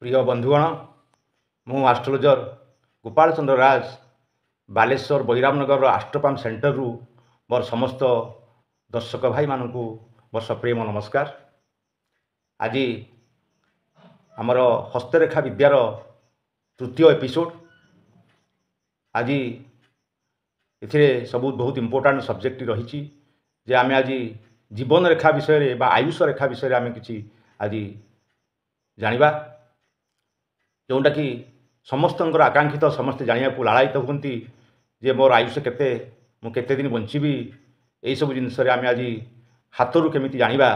प्रिय बंधुगण मु आस्ट्रोलोजर गोपाल चंद्र राज बालेश्वर बैरामनगर आस्ट्रोपाम सेंटर रु मोर समस्त दर्शक भाई मानू मोर सप्रेम नमस्कार। आज आमर हस्तरेखा विद्यार तृतीय एपिसोड। आज ए सब बहुत इम्पोर्टाट सब्जेक्ट रही जे आम आज जीवन रेखा विषय बा आयुष रेखा विषय आम कि आज जानिबा जोटा कि समस्त आकांक्षित समस्ते जाना लालायित होती जे मोर आयुष केते मु केते दिन बंचीबी यही सब जिनस आम आज हाथरू केमी जाना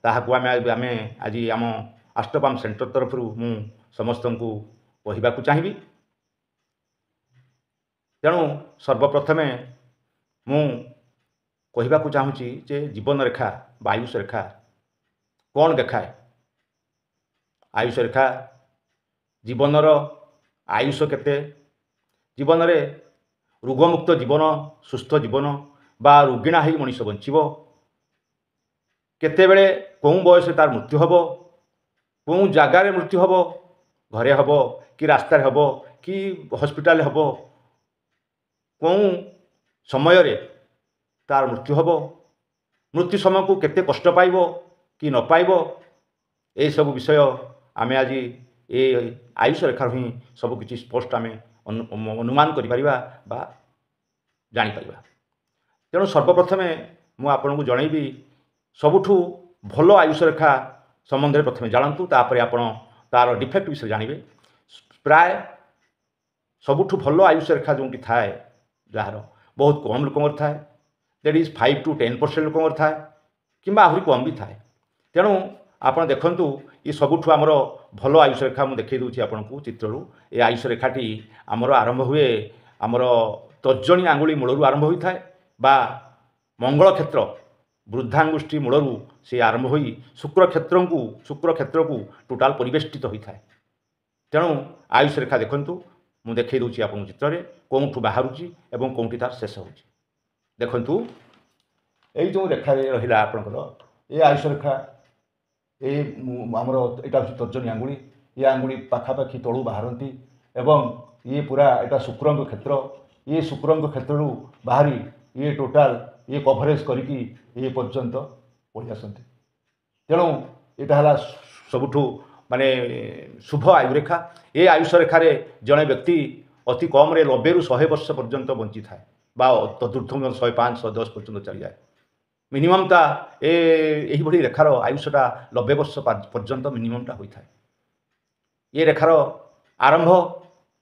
ताकू आम आज आम आस्ट्रोपाम सेंटर तरफ मु समस्त को कहवा चाहिए। तेणु सर्वप्रथमे मु कहवा चाहूँगी जे जीवन रेखा बा आयुष रेखा कौन देखाए। आयुष रेखा जीवनर आयुष केते जीवन रे रोगमुक्त जीवन सुस्थ जीवन बा रोगिणा ही मनीष बंचीबो केतेबेले कौं बयस तार मृत्यु हबो कौं जगार मृत्यु हबो घरे हबो कि रास्तार हबो कि हॉस्पिटल हबो कौं समय रे तार मृत्यु हबो मृत्यु समय को केते कष्ट पाइबो कि न पाइबो ए सब विषय आमे आज ये आयुष रेखार ही सबकि स्पष्ट आम अनुमान करा जापर। तेणु सर्वप्रथमे मु आपन को जनइबी सबुठु भल आयुष रेखा संबंध में प्रथम जानतु तापर आपण तार डिफेक्ट विषय जानवे। प्राय सबुठु भल आयुष रेखा जो थाए जार बहुत कम लोक थाए दैट इज 5 to 10% लोक थाए कि आहरी कम भी थाए। तेणु आपण देखंतु ये सबुठु आमर भल आयुष रेखा मुझे देखई दूची आपन को चित्रु ये आयुष रेखाटी आमर आरंभ हुए आमर तर्जनी आंगुली मूलरू आरंभ होता है बा मंगल क्षेत्र वृद्धांगुष्ठी मूलरू से आरंभ हो शुक्र क्षेत्र को टोटाल परिवेष्टित होता है। तेणु आयुष रेखा देखंतु मु देखई दूची आपन चित्र रे कोठू बाहरुची एवं कोठी तार शेष होची। देखंतु एई जो रेखा रहिला आपनकर ये आयुष रेखा ये आमर यहाँ हूँ तर्जनी आंगुली ये आंगुली पाखापाखि तलू बाहरती एवं ये पूरा यहाँ शुक्र क्षेत्र ये शुक्र क्षेत्र बाहरी ये टोटाल ये कभरेज करके ये पर्यंत पड़ी आसती। तेणु यहाँ है सबुठु माने शुभ आयु रेखा। ये आयुष रेखार जड़े व्यक्ति अति कम 90 ରୁ 100 वर्ष पर्यंत बंची थाए बा तदूर्ध्व 105 110 पर्यंत चली जाए। मिनिमम ता यही भली रेखार आयुषटा 90 वर्ष पर्यंत मिनिममटा होता है। ये रेखार आरंभ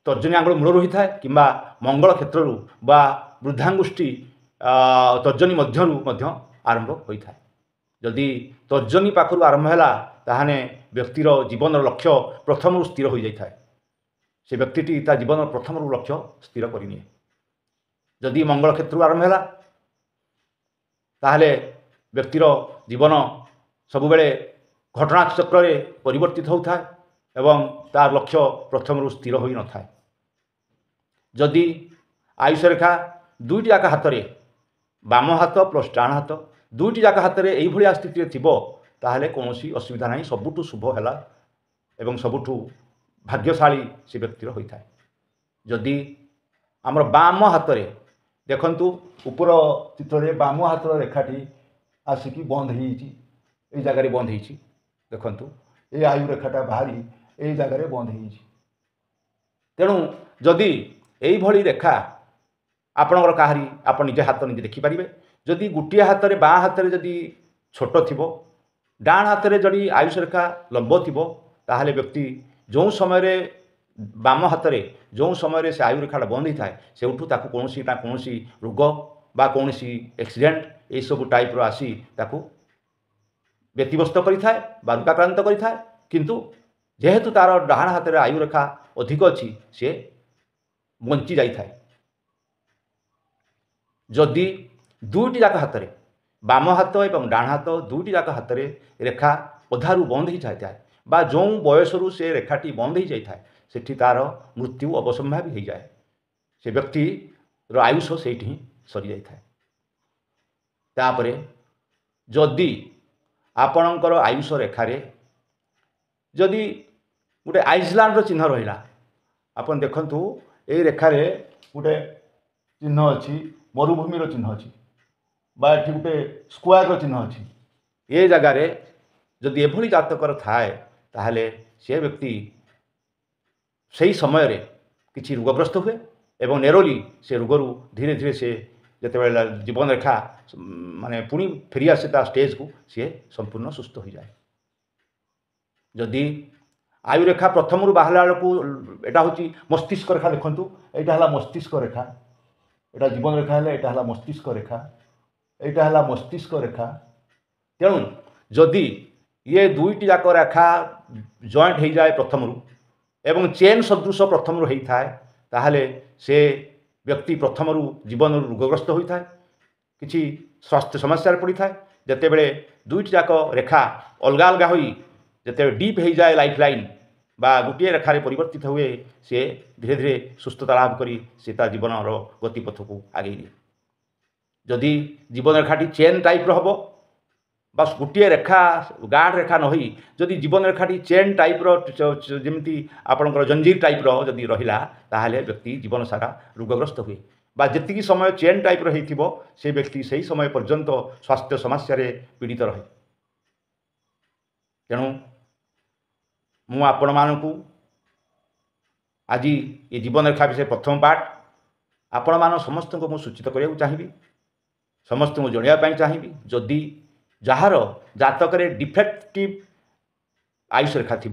तर्जनी आंगुल मूल होता है कि मंगल क्षेत्र बा वृद्धांगुष्ठी तर्जनी मध्य आरंभ होता है। जदि तर्जनी पाखु आरंभ है ताहने व्यक्तिर जीवन लक्ष्य प्रथम स्थिर हो जाए से व्यक्ति ता जीवन प्रथम लक्ष्य स्थिर करनी। जदि मंगल क्षेत्र आरंभ है ताहले व्यक्तिर जीवन सबुबले घटनाचक्र परिवर्तित होता है एवं तार लक्ष्य प्रथम स्थिर हो न था। जदि आयुष रेखा दुईटी जाक हाथ में बाम हाथ प्लस डाण हाथ दुईटी जाक हाथ में यही स्थिति थी ताहले कौन असुविधा नहीं सबुठु शुभ है एवं सबुठु भाग्यशाली से व्यक्तिर होता है। जदि आमर बाम हाथ में देखंतु ऊपर चित्र बाम हाथ रेखाटी आसिकी बंद हो जगार बंद हो देखंतु ये आयु रेखाटा बाहरी यही जगार बंद हो। तेणु जदि यही भली रेखा आपणकर काहरी आप निजे हाथ निजे देखिपारे जदि गोटे हाथ में बाँ हाथ में जदि छोट थी डाण हाथ में जदि आयुष रेखा लंब थी ताहले व्यक्ति जो समय बाम हाथ में जो समय से आयु रेखाटा बंद होता है से कौन रोग बा कौन एक्सीडेंट ये सब टाइप आसी व्यतिव्यस्त करें रोगाक्रांत करें। किंतु जेहेतु तार डाण हाथ में आयु रेखा अधिक अच्छी सी बंची जाए। जदि दुईटी जाक हाथ में बाम हाथ और डाण हाथ दुईटी जाक हाथ में रेखा अधारू बंद हो जाए बा जो बयसरू से रेखाटी बंद हो जाए सेठी तार मृत्यु अवसंभावी हो जाए से व्यक्ति आयुष से ही सरी जाए। तापरे जदि आपणकर आयुष रेखारे जदि गोटे आइसलैंड चिन्ह रहा आपन देखंतु ए रेखारे गोटे चिन्ह अच्छी मरुभूमिर चिन्ह अच्छी बा एठी गोटे स्क्वायर चिन्ह अच्छी ए जगार जदि एभली जातकर थाए ताहले से व्यक्ति सही समय रे किछि रोगग्रस्त हुए एवं नेरोली से रोगरू धीरे धीरे से जिते जीवन रेखा माने पुणी फेरी आसे ता स्टेज को सी संपूर्ण सुस्थ हो जाए। जदि आयु रेखा प्रथम बाहर बेलू यहाँ हूँ मस्तिष्क रेखा देखूँ यहाँ है मस्तिष्क रेखा यहाँ जीवन रेखा है यहाँ है मस्तिष्क रेखा यहाँ है मस्तिष्क रेखा तेणु जदि ये दुईटी जाक रेखा जॉइंट हो जाए प्रथम एवं चेन सदृश प्रथम होता है ताहले से व्यक्ति प्रथम जीवन रोगग्रस्त होता है किसी स्वास्थ्य समस्या पड़ी था जिते बड़े दुईटी जाक रेखा अलग अलग हो जिते डीप हो जाए लाइफ लाइन बा गोटे रेखार परिवर्तित हुए सी धीरे धीरे सुस्थता लाभ करी से जीवन गतिपथ को आगे दिए। जदि जीवन रेखाटी चेन टाइप हम बस गोटे रेखा गाढ़ रेखा न होई जदि जीवन रेखाटी चेन टाइप जमी आपणकर जंजीर टाइप जदि रहिला ताहले व्यक्ति जीवन सारा रोगग्रस्त हुए बा जी समय चेन टाइप रही से व्यक्ति सही समय पर्यंत स्वास्थ्य समस्या पीड़ित रहे। तेणु मु आपण मानकु आज ये जीवन रेखा विषय प्रथम पार्ट आपण मान समस्त को सूचित करने चाहिए समस्त को जनवाई चाहिए जदि जार जातक डिफेक्टिव आयुष रेखा थी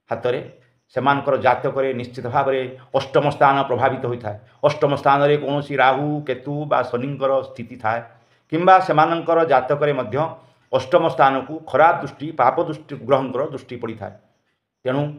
हाथ में सेमानकर जातक निश्चित भाव में अष्टम स्थान प्रभावित होता है। अष्टम स्थान में कौन राहु केतु बा शनिंकर स्थिति थाए किंबा सेमानकर जातक अष्टम स्थान को खराब दृष्टि पाप दृष्टि ग्रहंकर दृष्टि पड़ी था। तेणु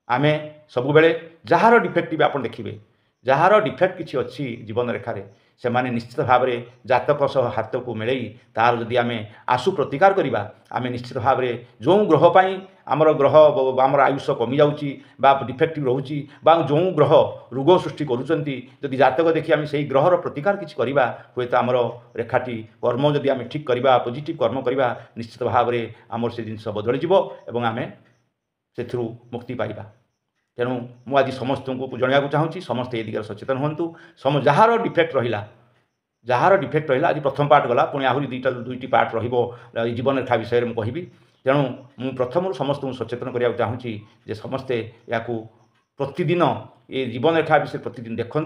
आमे सबु बेले जार डिफेक्टिव आप देखिए जार डिफेक्ट किसी अच्छी जीवन रेखार से माने निश्चित भाव में जातक सह हाथ को मिलई तार जदि आमे आशु प्रतिकार करिबा आमे निश्चित भाव में जो ग्रह पाई आमर ग्रह आमर आयुष कमी जाउची बा डिफेक्टिव रहउची बा जो ग्रह रोग सृष्टि करूचंती जदि जातक देखि आमे सेही ग्रहर प्रतिकार किछि करिबा हुए तो आमर रेखाटी कर्म जदि आमे ठीक करिबा पॉजिटिव कर्म करिबा निश्चित भाव में आमर से जिनस बदली जिवो एवं आमे सेथुरु मुक्ति पाइबा। तेणु मुझे समस्त को जनवाक चाहूँगी समस्ते ये दिगरे सचेतन हूँ जार डिफेक्ट रहा जार डिफेक्ट रहा आज प्रथम पार्ट गला पुणी आहरी दुईटी पार्ट जीवन रेखा विषय में कहबी। तेणु मु प्रथम समस्त को सचेतन करने चाहूँगी जे समस्ते या प्रतिदिन ये जीवन रेखा विषय प्रतिदिन देखूँ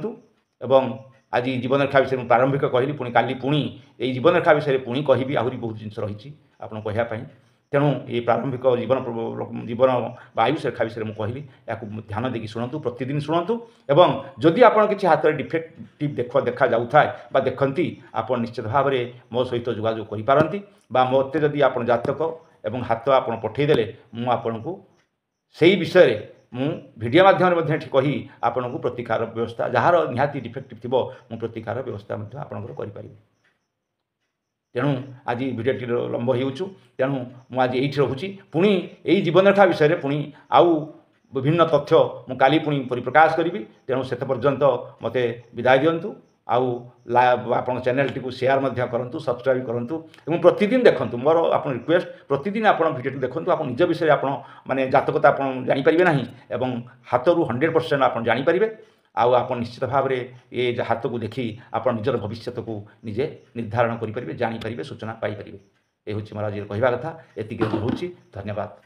एवं आज जीवन रेखा विषय प्रारंभिक कहली पुणी काली पुणी ये जीवन रेखा विषय पुणी कहबी आहरी बहुत जिनस रही आपन कहवाई। तेणु ये प्रारंभिक जीवन आयुष रेखा विषय में कहली या ध्यान देकी शुणु प्रतिदिन शुणु एवं जदि आप किसी हाथ में डिफेक्टिव देखा जाऊे देखती आप निश्चित भाव में मो सहित जोगाजोग करें मत जदि आप जातक एवं हाथ आप पठेदेले मुझे से विषय मु वीडियो माध्यम कही आपन को प्रतिकार व्यवस्था जार निहाती डिफेक्टिव थी मु प्रतिकार व्यवस्था आपंकर करें। तेणु आज भिडियोटी लंब हो तेणु मुझे ये रोची पुणी यही जीवन रेखा विषय में पुणी आउ विभिन्न तथ्य मु काली पुणी परिप्रकाश करी। तेणु से पर्यंत मत विदाय दिंतु आप चैनल टी शेयर करूँ सब्सक्राइब करूँ प्रतिदिन देखूँ मोर आप रिक्वेस्ट प्रतिदिन आप भिडियो देखूँ आप निज विषय आप माने जातकता आप जानीपारे ना एवं हाथरू 100% आप जानीपारे आप निश्चित भाव में ये हाथ को देखी आप निजर भविष्य को निजे निर्धारण करें जानीपारे सूचना पाइपर। ये हूँ मोर आज कहवा कथा एति रोचे धन्यवाद।